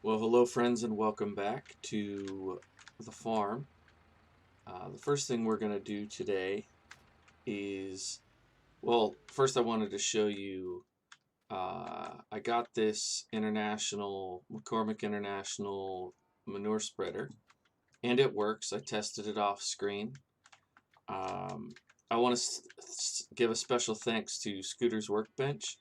Well, hello friends and welcome back to the farm. The first thing we're going to do today is, well, first I wanted to show you, I got this McCormick International manure spreader, and it works. I tested it off screen. Um, I want to give a special thanks to Scooter's Workbench,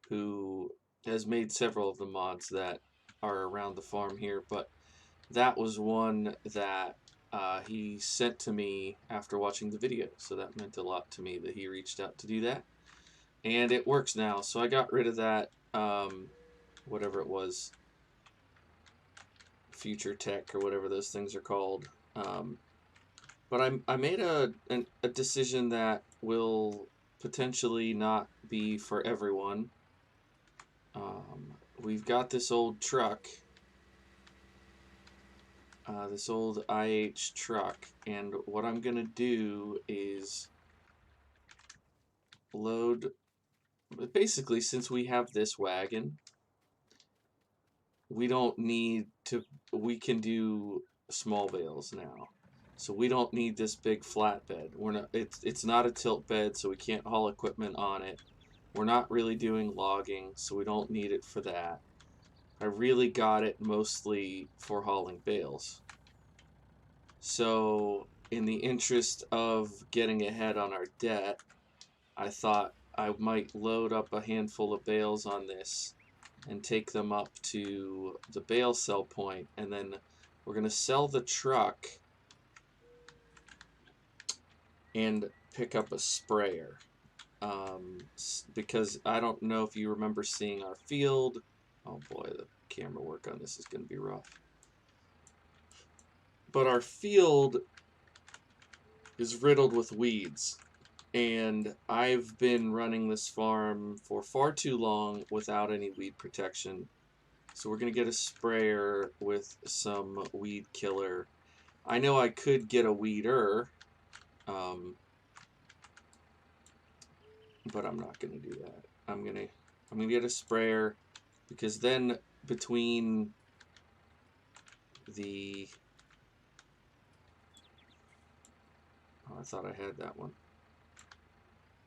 who has made several of the mods that are around the farm here, but that was one that he sent to me after watching the video, so that meant a lot to me that he reached out to do that. And it works now, so I got rid of that, whatever it was, Future Tech or whatever those things are called. But I made a decision that will potentially not be for everyone. We've got this old truck, this old IH truck, and what I'm gonna do is load, basically, since we have this wagon, we don't need to, we can do small bales now. So we don't need this big flatbed. We're not, it's not a tilt bed, so we can't haul equipment on it. We're not really doing logging, so we don't need it for that. I really got it mostly for hauling bales. So in the interest of getting ahead on our debt, I thought I might load up a handful of bales on this and take them up to the bale sell point, and then we're going to sell the truck and pick up a sprayer. Because I don't know if you remember seeing our field. Oh boy, the camera work on this is going to be rough. But our field is riddled with weeds. And I've been running this farm for far too long without any weed protection. So we're going to get a sprayer with some weed killer. I know I could get a weeder, but I'm not going to do that. I'm going to get a sprayer, because then between the, oh, I thought I had that one.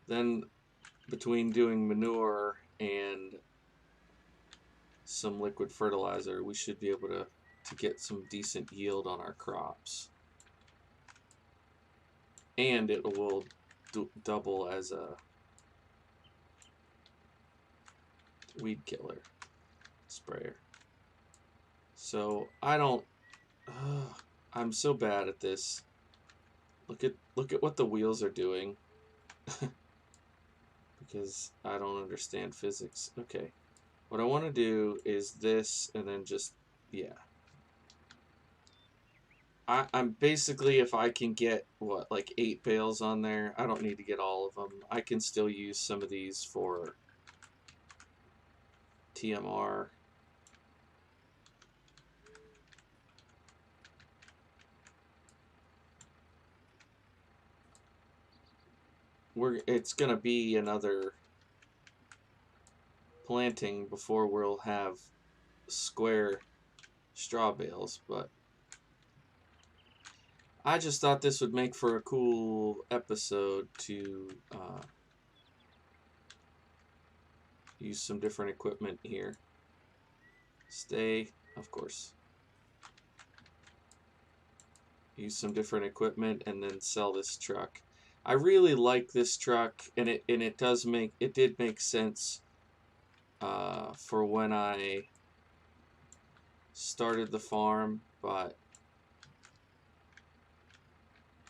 Then between doing manure and some liquid fertilizer, we should be able to get some decent yield on our crops. And it will double as a weed killer sprayer. So I don't, I'm so bad at this. Look at what the wheels are doing. Because I don't understand physics. Okay. What I want to do is this, and then just, yeah. I'm basically, if I can get, what, like 8 bales on there, I don't need to get all of them. I can still use some of these for TMR. It's gonna be another planting before we'll have square straw bales, but I just thought this would make for a cool episode to use some different equipment here. Stay, of course. Use some different equipment and then sell this truck. I really like this truck, and it did make sense for when I started the farm, but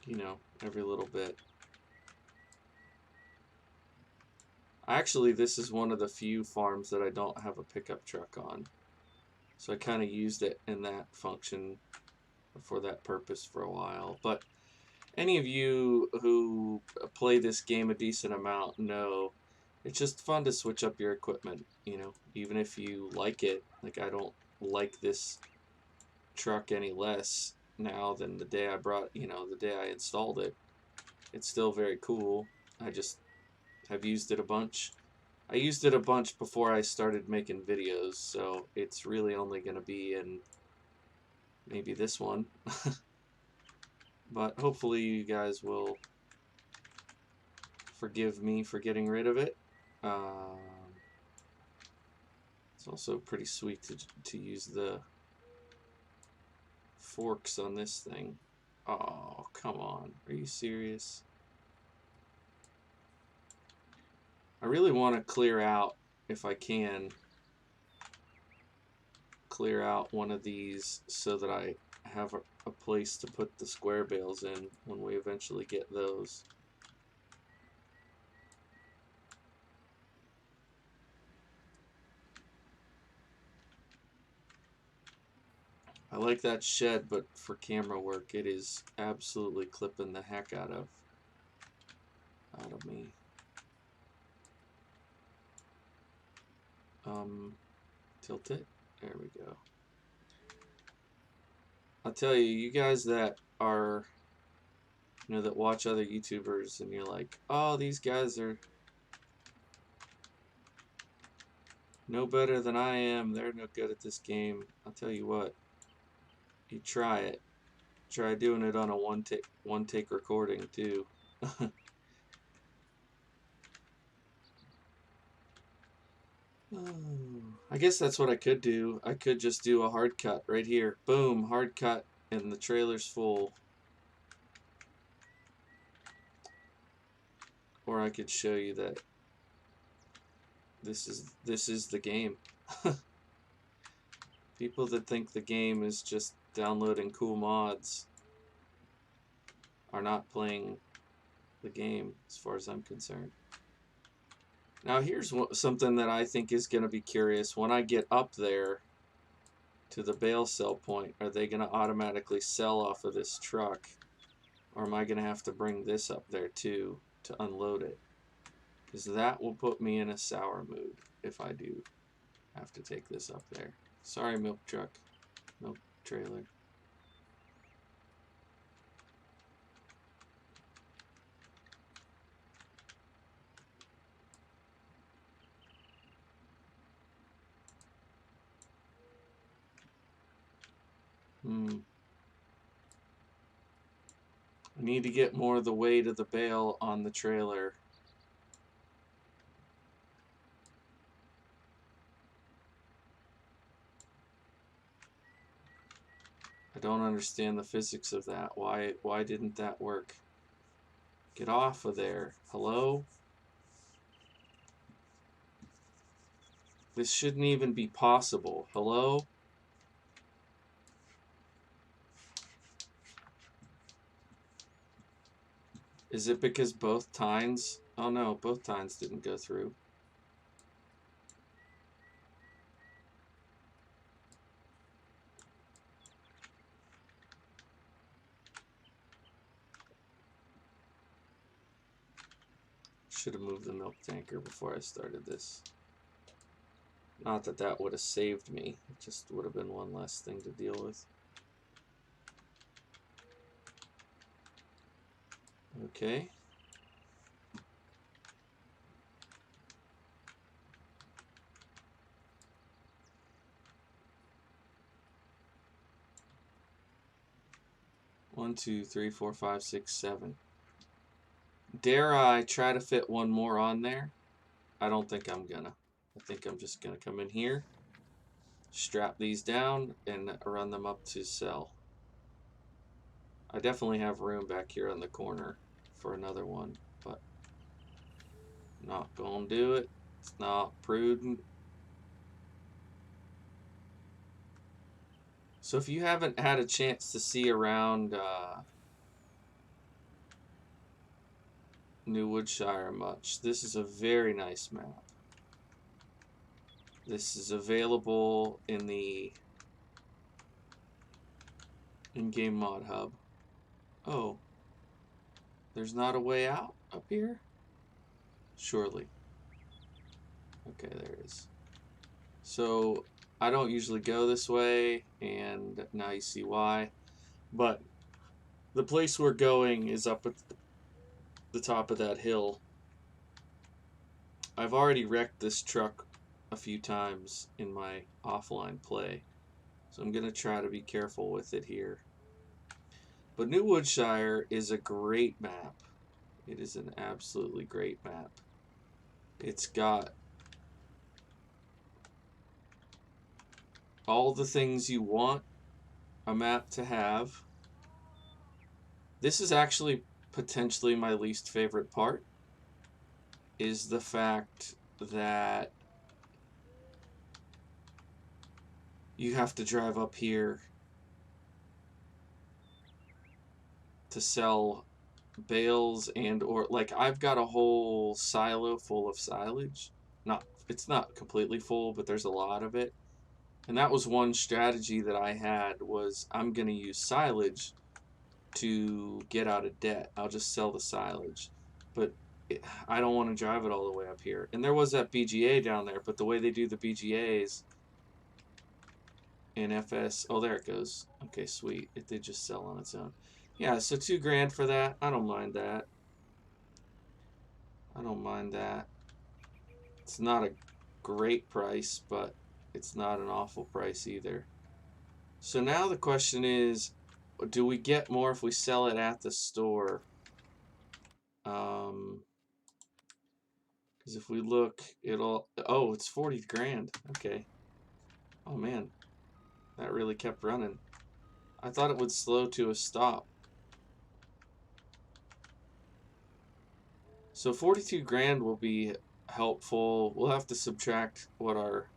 you know, every little bit. Actually, this is one of the few farms that I don't have a pickup truck on, so I kind of used it in that function for that purpose for a while. But any of you who play this game a decent amount know it's just fun to switch up your equipment, you know, even if you like it. Like, I don't like this truck any less now than the day I brought, you know, the day I installed it. It's still very cool. I just have used it a bunch. I used it a bunch before I started making videos, so it's really only going to be in maybe this one. But hopefully you guys will forgive me for getting rid of it. It's also pretty sweet to use the forks on this thing. Oh, come on. Are you serious? I really want to clear out, if I can, clear out one of these so that I have a place to put the square bales in when we eventually get those. I like that shed, but for camera work, it is absolutely clipping the heck out of me. Tilt it. There we go. I'll tell you, you guys that are, you know, that watch other YouTubers and you're like, oh, these guys are no better than I am. They're no good at this game. I'll tell you what. You try it. Try doing it on a one take recording too. I guess that's what I could do. I could just do a hard cut right here. Boom, hard cut, and the trailer's full. Or I could show you that this is the game. People that think the game is just downloading cool mods are not playing the game as far as I'm concerned. Now here's something that I think is going to be curious. When I get up there to the bale sell point, are they going to automatically sell off of this truck? Or am I going to have to bring this up there too to unload it? Because that will put me in a sour mood if I do have to take this up there. Sorry, milk truck. Milk trailer. I need to get more of the weight of the bale on the trailer. I don't understand the physics of that. Why didn't that work? Get off of there. Hello? This shouldn't even be possible. Hello? Is it because both tines? Oh no, both tines didn't go through. Should have moved the milk tanker before I started this. Not that that would have saved me. It just would have been one less thing to deal with. Okay. One, 2, 3, 4, 5, 6, 7. Dare I try to fit one more on there? I don't think I'm gonna. I think I'm just gonna come in here, strap these down, and run them up to sell. I definitely have room back here on the corner for another one, but not gonna do it. It's not prudent. So if you haven't had a chance to see around New Woodshire much, this is a very nice map. This is available in the in-game mod hub. Oh, there's not a way out up here? Surely. Okay, there it is. So I don't usually go this way, and now you see why. But the place we're going is up at the top of that hill. I've already wrecked this truck a few times in my offline play, so I'm going to try to be careful with it here. But New Woodshire is a great map. It is an absolutely great map. It's got all the things you want a map to have. This is actually potentially my least favorite part, is the fact that you have to drive up here to sell bales and or like I've got a whole silo full of silage. It's not completely full, but there's a lot of it. And that was one strategy that I had, was I'm going to use silage to get out of debt. I'll just sell the silage. But I don't want to drive it all the way up here. And there was that BGA down there, but the way they do the BGAs in FS, oh, there it goes. Okay, sweet. It did just sell on its own. Yeah, so $2 grand for that. I don't mind that. I don't mind that. It's not a great price, but it's not an awful price either. So now the question is, do we get more if we sell it at the store? Because if we look, oh, it's 40 grand. Okay. Oh man, that really kept running. I thought it would slow to a stop. So 42 grand will be helpful. We'll have to subtract what our...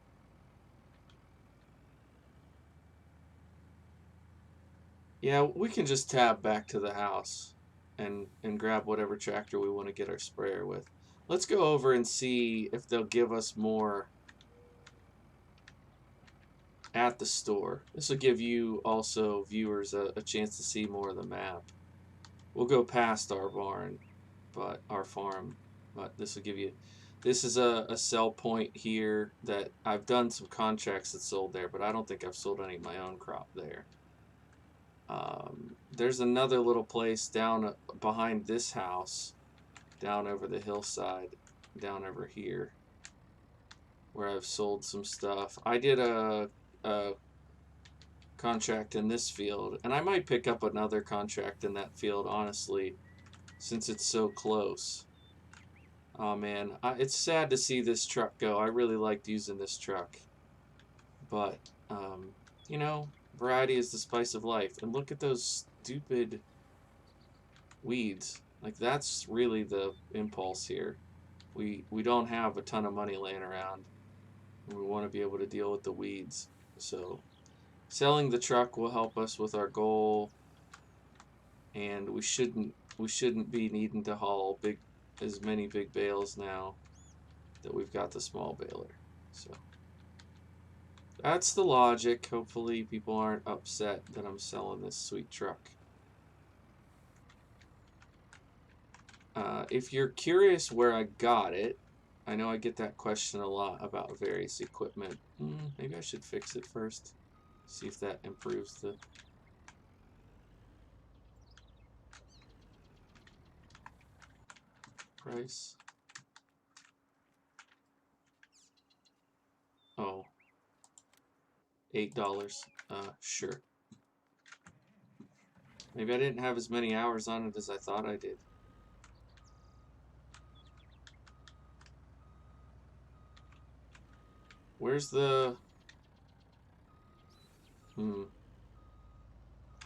Yeah, we can just tab back to the house and grab whatever tractor we want to get our sprayer with. Let's go over and see if they'll give us more at the store. This will give you also, viewers, a chance to see more of the map. We'll go past our barn, but our farm, but this will give you... This is a sell point here that I've done some contracts that sold there, but I don't think I've sold any of my own crop there. There's another little place down behind this house, down over the hillside, down over here, where I've sold some stuff. I did a contract in this field, and I might pick up another contract in that field, honestly, since it's so close. Oh man, it's sad to see this truck go. I really liked using this truck, but you know, variety is the spice of life. And look at those stupid weeds. Like, that's really the impulse here. We don't have a ton of money laying around, and we want to be able to deal with the weeds. So selling the truck will help us with our goal, and we shouldn't be needing to haul as many big bales now that we've got the small baler. So that's the logic. Hopefully people aren't upset that I'm selling this sweet truck. If you're curious where I got it, I know I get that question a lot about various equipment. Maybe I should fix it first. See if that improves the... price. Oh. $8. Sure. Maybe I didn't have as many hours on it as I thought I did. Where's the...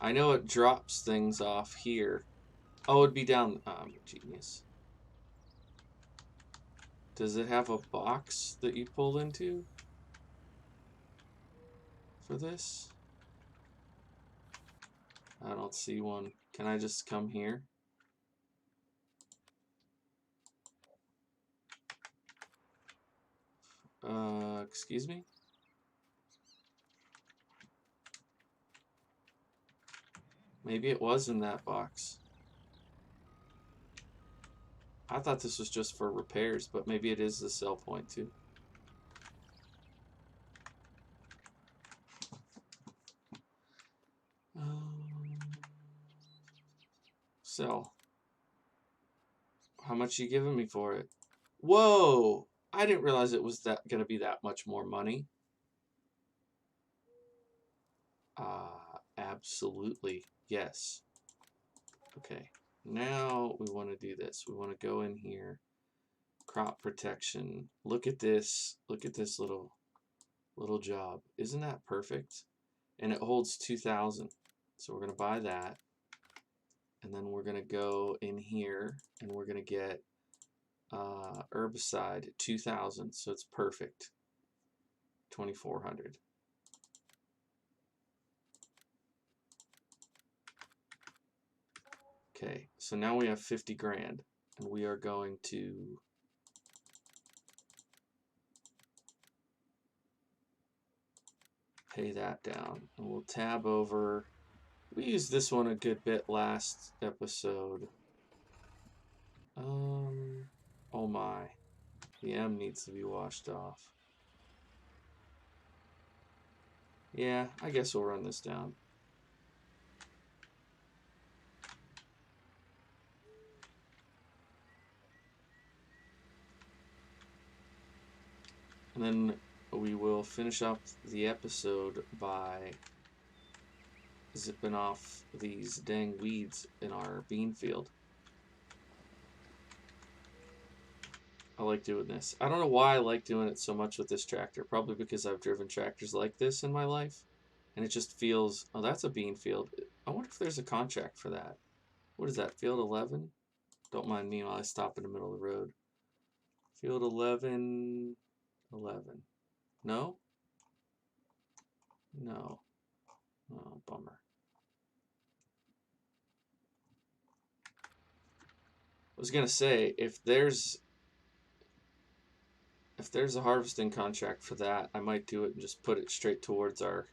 I know it drops things off here. Oh, it'd be down... genius. Does it have a box that you pull into for this? I don't see one. Can I just come here? Excuse me? Maybe it was in that box. I thought this was just for repairs, but maybe it is the sell point too. Sell. How much you giving me for it? Whoa! I didn't realize it was that going to be that much more money. Absolutely, yes. Okay, now we want to do this. We want to go in here, crop protection. Look at this. Look at this little job. Isn't that perfect? And it holds 2,000. So we're going to buy that. And then we're going to go in here and we're going to get herbicide 2,000. So it's perfect. 2,400. Okay, so now we have 50 grand, and we are going to pay that down. And we'll tab over. We used this one a good bit last episode. Oh my. The M needs to be washed off. Yeah, I guess we'll run this down. And then we will finish up the episode by zipping off these dang weeds in our bean field. I like doing this. I don't know why I like doing it so much with this tractor. Probably because I've driven tractors like this in my life. And it just feels, oh, that's a bean field. I wonder if there's a contract for that. What is that, field 11? Don't mind me while I stop in the middle of the road. Field 11, 11. No? No. Oh, bummer. I was gonna say, if there's a harvesting contract for that, I might do it and just put it straight towards our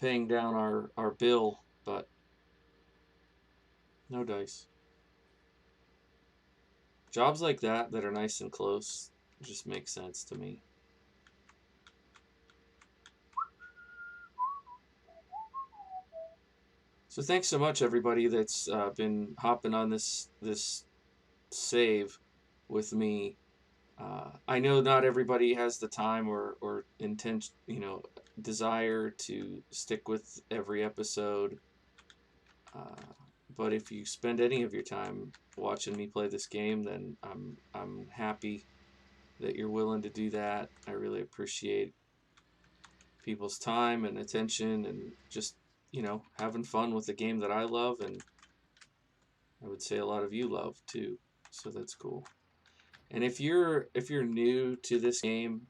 paying down our bill, but no dice. Jobs like that are nice and close just make sense to me. So thanks so much, everybody that's been hopping on this save with me. I know not everybody has the time or intent, desire to stick with every episode. But if you spend any of your time watching me play this game, then I'm happy that you're willing to do that. I really appreciate people's time and attention and just, having fun with the game that I love, and I would say a lot of you love too. So that's cool. And if you're new to this game,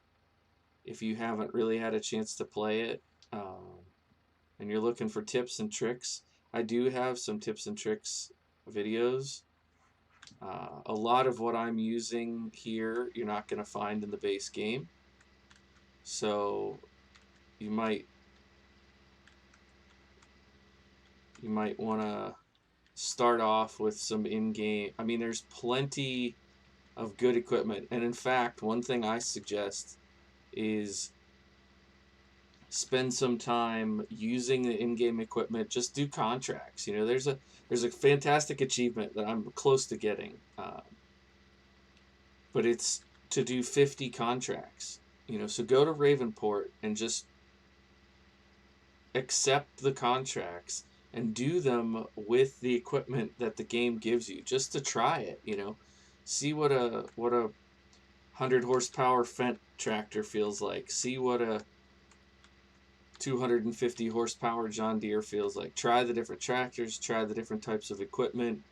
if you haven't really had a chance to play it, and you're looking for tips and tricks, I do have some tips and tricks videos. A lot of what I'm using here, you're not going to find in the base game. So you might want to start off with some in-game. I mean, there's plenty of good equipment. And in fact, one thing I suggest is spend some time using the in-game equipment. Just do contracts. There's a fantastic achievement that I'm close to getting, but it's to do 50 contracts. So go to Ravenport and just accept the contracts and do them with the equipment that the game gives you, just to try it. See what a 100 horsepower Fendt tractor feels like. See what a 250 horsepower John Deere feels like. Try the different tractors, try the different types of equipment.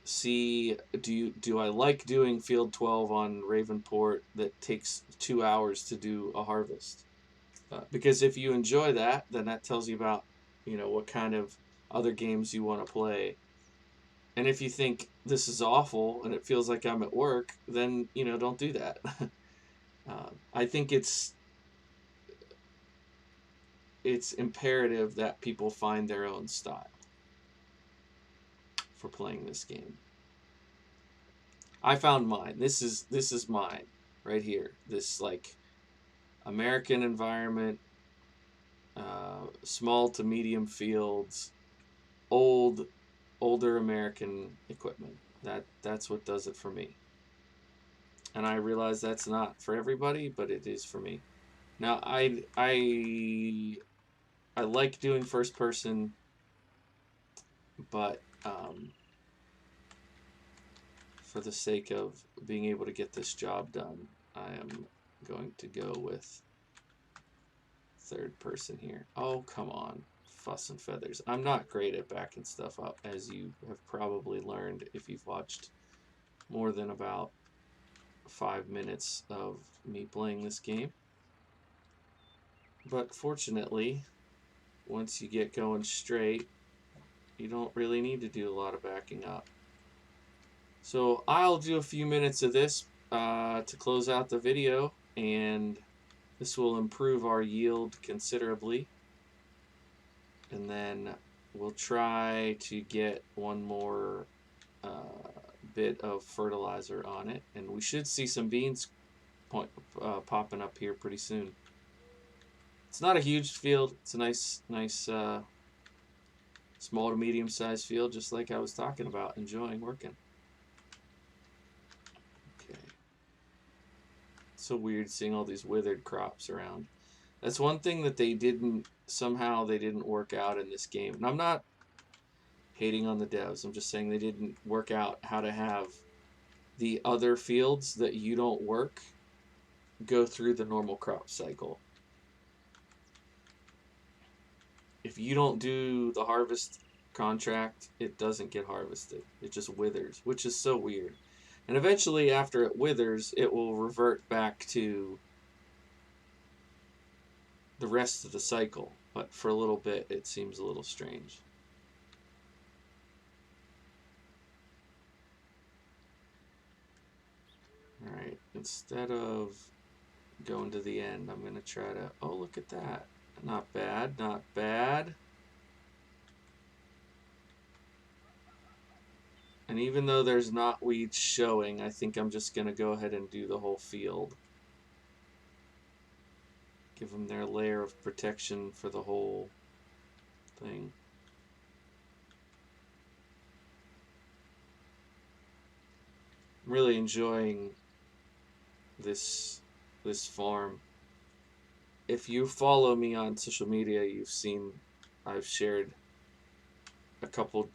See, do I like doing field 12 on Ravenport that takes 2 hours to do a harvest? Because if you enjoy that, then that tells you about, what kind of other games you want to play. And if you think this is awful and it feels like I'm at work, then, don't do that. I think it's imperative that people find their own style for playing this game. I found mine. This is mine right here. This American environment, small to medium fields, older American equipment. That's what does it for me. And I realize that's not for everybody, but it is for me. Now, I like doing first person, but for the sake of being able to get this job done, I am going to go with third person here. Oh, come on. Fuss and feathers. I'm not great at backing stuff up, as you have probably learned if you've watched more than about 5 minutes of me playing this game. But fortunately, once you get going straight, you don't really need to do a lot of backing up. So I'll do a few minutes of this to close out the video, and this will improve our yield considerably. And then we'll try to get one more bit of fertilizer on it, and we should see some beans popping up here pretty soon. It's not a huge field. It's a nice small to medium sized field, just like I was talking about, enjoying working. Okay. It's so weird seeing all these withered crops around. That's one thing that they didn't work out in this game. And I'm not hating on the devs. I'm just saying they didn't work out how to have the other fields that you don't work go through the normal crop cycle. If you don't do the harvest contract, it doesn't get harvested. It just withers, which is so weird. And eventually, after it withers, it will revert back to the rest of the cycle. But for a little bit, it seems a little strange. Alright, instead of going to the end, I'm going to try to... Oh, look at that. Not bad, not bad. And even though there's not weeds showing, I think I'm just going to go ahead and do the whole field. Give them their layer of protection for the whole thing. I'm really enjoying this farm. If you follow me on social media, you've seen I've shared a couple,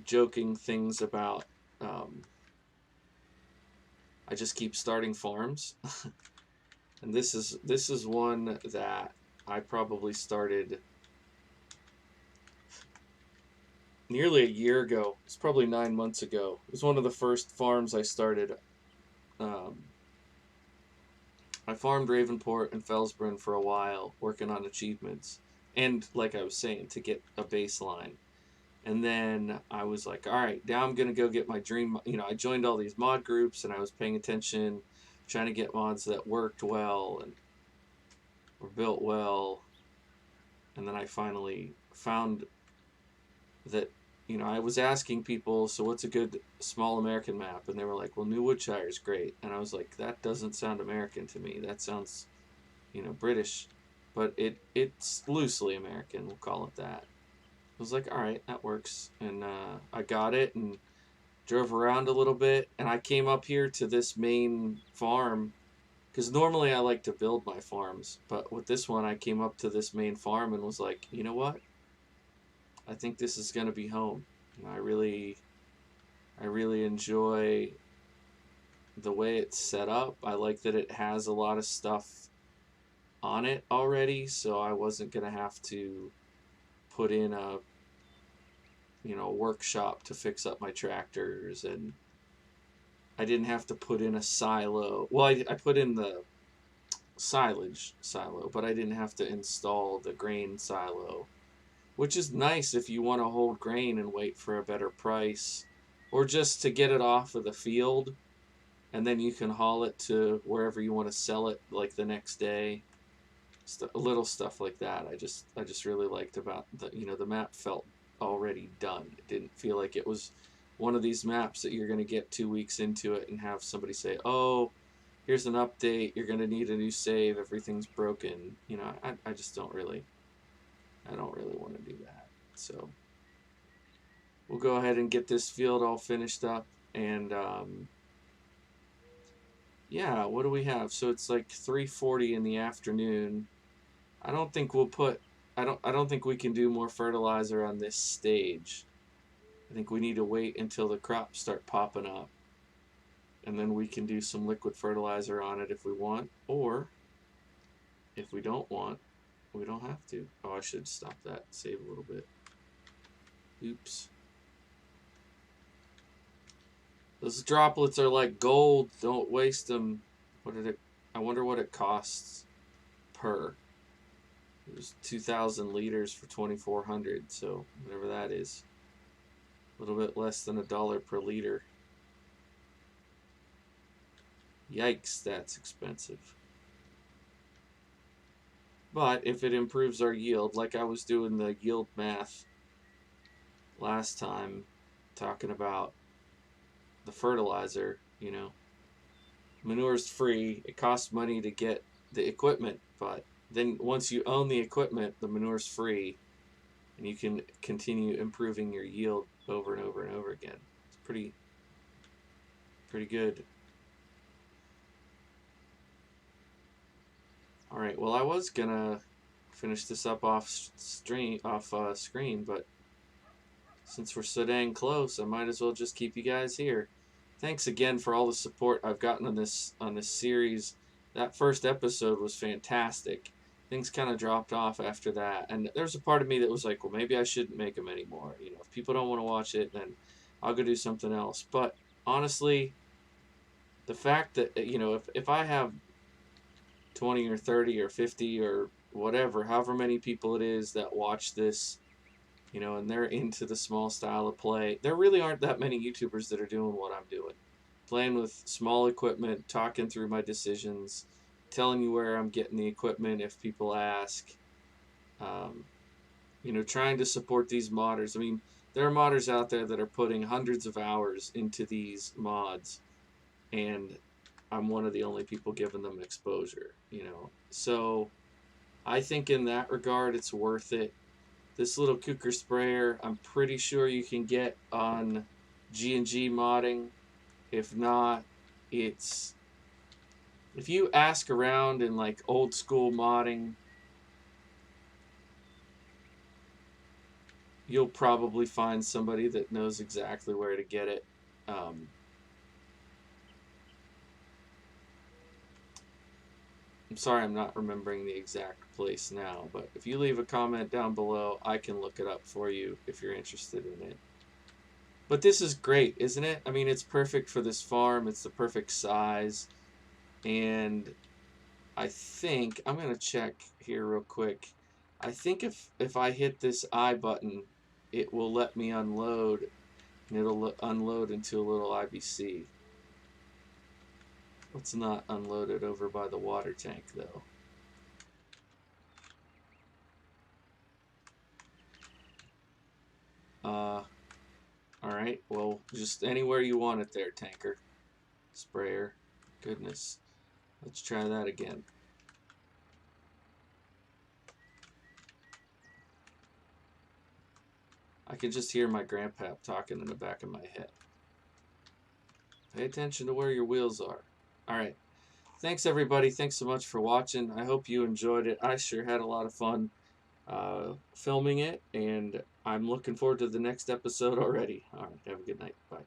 joking things about I just keep starting farms. And this is one that I probably started nearly a year ago. It's probably 9 months ago. It was one of the first farms I started. I farmed Ravenport and Felsbrunn for a while, working on achievements. And, like I was saying, to get a baseline. And then I was like, all right, now I'm going to go get my dream. I joined all these mod groups, and I was paying attention, trying to get mods that worked well and were built well. And then I finally found that, I was asking people, so what's a good small American map? And they were like, well, New Woodshire is great. And I was like, that doesn't sound American to me. That sounds, British. But it's loosely American, we'll call it that. I was like, all right, that works. And I got it and drove around a little bit. And I came up here to this main farm, because normally I like to build my farms. But with this one, I came up to this main farm and was like, you know what? I think this is going to be home. I really enjoy the way it's set up. I like that it has a lot of stuff on it already, so I wasn't going to have to put in a workshop to fix up my tractors, and I didn't have to put in a silo. Well, I put in the silage silo, but I didn't have to install the grain silo, which is nice if you want to hold grain and wait for a better price, or just to get it off of the field, and then you can haul it to wherever you want to sell it, like the next day. Little stuff like that. I just really liked about the map felt already done. It didn't feel like it was one of these maps that you're going to get 2 weeks into it and have somebody say, oh, here's an update, you're going to need a new save, everything's broken. I just don't really want to do that. So we'll go ahead and get this field all finished up, and Yeah, what do we have? So it's like 3:40 in the afternoon. I don't think we'll put I don't think we can do more fertilizer on this stage. I think we need to wait until the crops start popping up, and then we can do some liquid fertilizer on it if we want, or if we don't want, we don't have to. Oh, I should stop that, save a little bit. Oops. Those droplets are like gold. Don't waste them. What did it? I wonder what it costs per. It was 2,000 liters for 2,400. So whatever that is, a little bit less than $1 per liter. Yikes, that's expensive. But if it improves our yield, like I was doing the yield math last time, talking about the fertilizer, manure's free. It costs money to get the equipment, but then once you own the equipment, the manure's free, and you can continue improving your yield over and over and over again. It's pretty good. All right. Well, I was gonna finish this up off screen, but since we're so dang close, I might as well just keep you guys here. Thanks again for all the support I've gotten on this series. That first episode was fantastic. Things kind of dropped off after that, and there's a part of me that was like, well, maybe I shouldn't make them anymore. If people don't want to watch it, then I'll go do something else. But honestly, the fact that if I have 20 or 30 or 50 or whatever, however many people it is that watch this, and they're into the small style of play. There really aren't that many YouTubers that are doing what I'm doing. Playing with small equipment, talking through my decisions, telling you where I'm getting the equipment if people ask. Um, trying to support these modders. I mean, there are modders out there that are putting hundreds of hours into these mods, and I'm one of the only people giving them exposure. So I think in that regard, it's worth it. This little Kuker sprayer, I'm pretty sure you can get on G&G modding. If not, if you ask around in like old school modding, you'll probably find somebody that knows exactly where to get it. I'm sorry I'm not remembering the exact place now, but if you leave a comment down below, I can look it up for you if you're interested in it. But this is great, isn't it? I mean, it's perfect for this farm. It's the perfect size. And I think, I'm going to check here real quick. I think if I hit this I button, it will let me unload, and it'll unload into a little IBC. Let's not unload it over by the water tank, though. Alright, well, just anywhere you want it there, tanker. Sprayer. Goodness. Let's try that again. I can just hear my grandpap talking in the back of my head. Pay attention to where your wheels are. Alright. Thanks, everybody. Thanks so much for watching. I hope you enjoyed it. I sure had a lot of fun filming it, and I'm looking forward to the next episode already. Alright, have a good night. Bye.